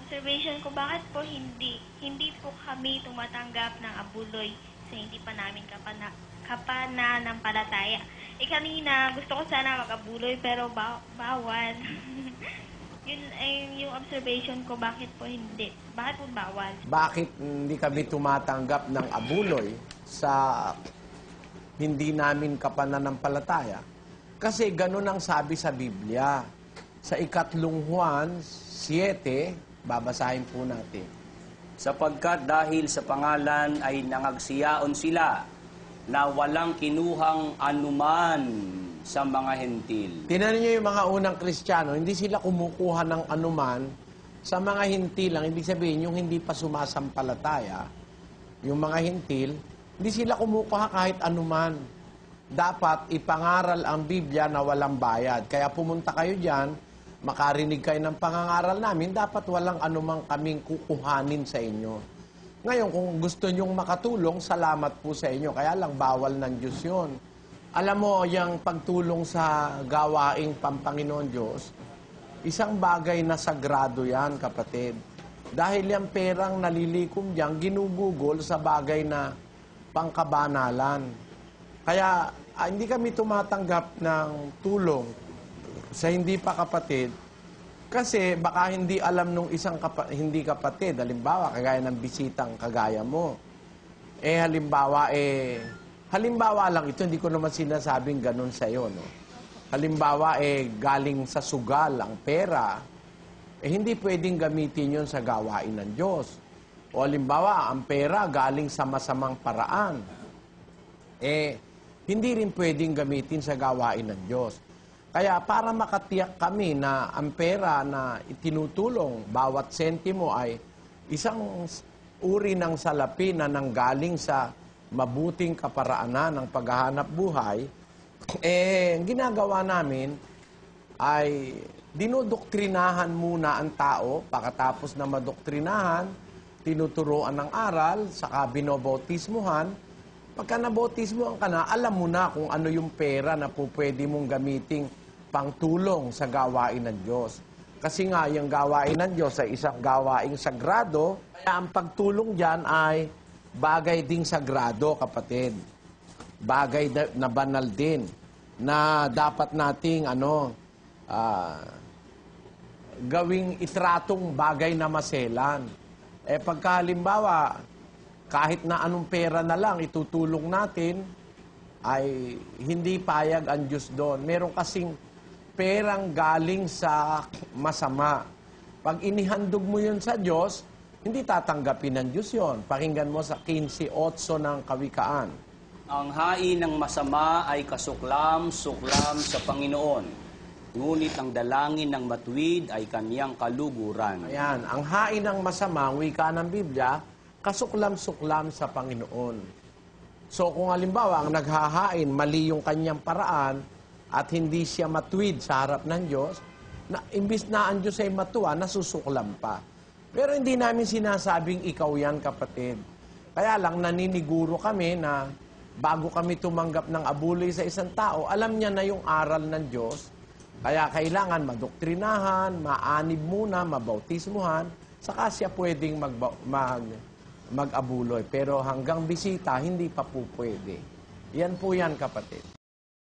observation ko, bakit po hindi po kami tumatanggap ng abuloy sa hindi pa namin kapananampalataya. Kanina, gusto ko sana mag-abuloy pero bawal. Yun ay yung observation ko, bakit po hindi? Bakit po bawal? Bakit hindi kami tumatanggap ng abuloy sa hindi namin kapananampalataya? Kasi ganun ang sabi sa Biblia. Sa 3 Juan 7, babasahin po natin. Sapagkat dahil sa pangalan ay nangagsiyaon sila na walang kinuhang anuman sa mga hentil. Tingnan niyo yung mga unang Kristiyano, hindi sila kumukuha ng anuman sa mga hintil lang. Ibig sabihin, yung hindi pa sumasampalataya, yung mga hintil, hindi sila kumukuha kahit anuman. Dapat ipangaral ang Biblia na walang bayad. Kaya pumunta kayo dyan, makarinig kayo ng pangangaral namin, dapat walang anumang kaming kukuhanin sa inyo. Ngayon, kung gusto nyong makatulong, salamat po sa inyo. Kaya lang, bawal ng Diyos yun. Alam mo, yung pagtulong sa gawaing Pampanginoon Diyos, isang bagay na sagrado yan, kapatid. Dahil yung perang nalilikom diyan, ginugugol sa bagay na pangkabanalan. Kaya, hindi kami tumatanggap ng tulong sa hindi pa kapatid, kasi baka hindi alam nung isang hindi kapatid, halimbawa, kagaya ng bisitang kagaya mo. Halimbawa lang ito, hindi ko naman sinasabing ganun sa iyo, no? Halimbawa, galing sa sugal ang pera, hindi pwedeng gamitin yon sa gawain ng Diyos. O halimbawa, ang pera galing sa masamang paraan, hindi rin pwedeng gamitin sa gawain ng Diyos. Kaya para makatiyak kami na ang pera na itinutulong, bawat sentimo ay isang uri ng salapi na nanggaling sa mabuting kaparaanan ng paghahanap buhay, ginagawa namin ay dinodoktrinahan muna ang tao. Pagkatapos na madoktrinahan, tinuturuan ng aral, saka binobautismuhan. Pagka nabautismuhan ka na, alam mo na kung ano yung pera na pwede mong gamiting pangtulong sa gawain ng Diyos. Kasi nga, yung gawain ng Diyos ay isang gawaing sagrado, kaya ang pagtulong dyan ay bagay ding sagrado, kapatid. Bagay na banal din, na dapat nating gawing itratong bagay na maselan. Pagka halimbawa, kahit na anong pera na lang itutulong natin, ay hindi payag ang Diyos doon. Meron kasing perang galing sa masama. Pag inihandog mo yun sa Diyos, hindi tatanggapin ng Diyos yun. Pakinggan mo sa 15:8 ng Kawikaan. Ang hain ng masama ay kasuklam-suklam sa Panginoon, ngunit ang dalangin ng matuwid ay kaniyang kaluguran. Ayan, ang hain ng masama, ang wika ng Biblia, kasuklam-suklam sa Panginoon. So kung halimbawa, ang naghahain, mali yung kanyang paraan, at hindi siya matuwid sa harap ng Diyos, imbis na ang Diyos ay matuwa, nasusuklam pa. Pero hindi namin sinasabing ikaw yan, kapatid. Kaya lang, naniniguro kami na bago kami tumanggap ng abuloy sa isang tao, alam niya na yung aral ng Diyos. Kaya kailangan madoktrinahan, maanib muna, mabautismuhan, saka siya pwedeng mag-abuloy. Pero hanggang bisita, hindi pa po pwede. Yan po yan, kapatid.